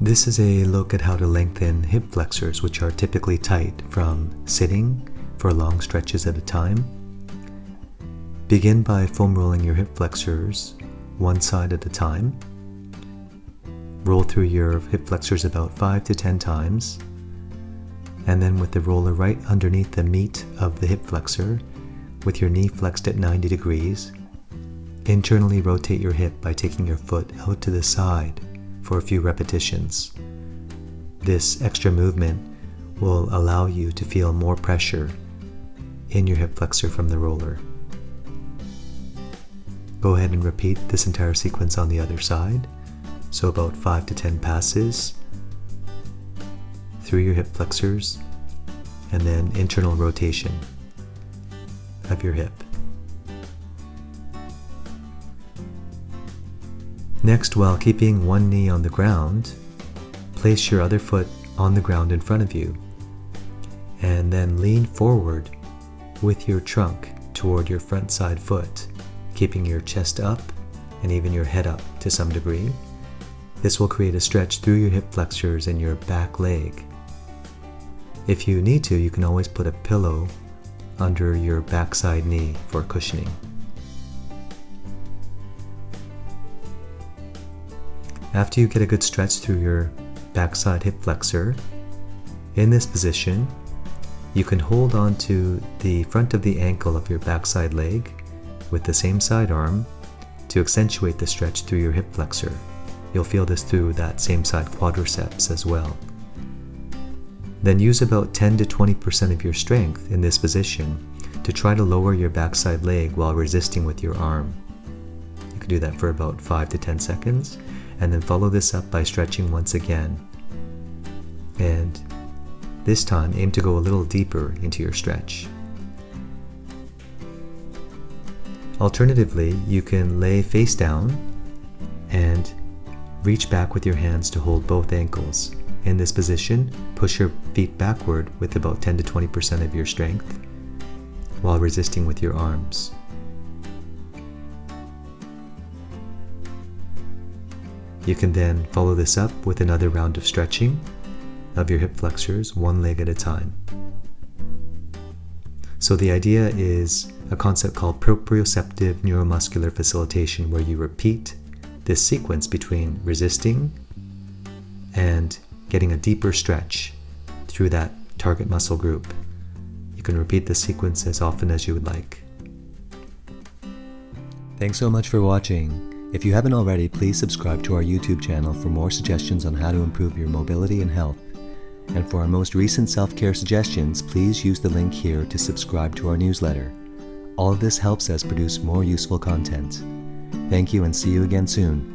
This is a look at how to lengthen hip flexors, which are typically tight from sitting for long stretches at a time. Begin by foam rolling your hip flexors one side at a time. Roll through your hip flexors about 5 to 10 times, and then with the roller right underneath the meat of the hip flexor, with your knee flexed at 90 degrees, internally rotate your hip by taking your foot out to the side for a few repetitions. This extra movement will allow you to feel more pressure in your hip flexor from the roller. Go ahead and repeat this entire sequence on the other side, so about 5 to 10 passes through your hip flexors, and then internal rotation of your hip. Next, while keeping one knee on the ground, place your other foot on the ground in front of you, and then lean forward with your trunk toward your front side foot, keeping your chest up and even your head up to some degree. This will create a stretch through your hip flexors and your back leg. If you need to, you can always put a pillow under your backside knee for cushioning. After you get a good stretch through your backside hip flexor, in this position, you can hold on to the front of the ankle of your backside leg with the same side arm to accentuate the stretch through your hip flexor. You'll feel this through that same side quadriceps as well. Then use about 10 to 20% of your strength in this position to try to lower your backside leg while resisting with your arm. You can do that for about 5 to 10 seconds, and then follow this up by stretching once again. And this time, aim to go a little deeper into your stretch. Alternatively, you can lay face down and reach back with your hands to hold both ankles. In this position, push your feet backward with about 10 to 20% of your strength while resisting with your arms. You can then follow this up with another round of stretching of your hip flexors, one leg at a time. So the idea is a concept called proprioceptive neuromuscular facilitation, where you repeat this sequence between resisting and getting a deeper stretch through that target muscle group. You can repeat this sequence as often as you would like. Thanks so much for watching. If you haven't already, please subscribe to our YouTube channel for more suggestions on how to improve your mobility and health. And for our most recent self-care suggestions, please use the link here to subscribe to our newsletter. All of this helps us produce more useful content. Thank you, and see you again soon.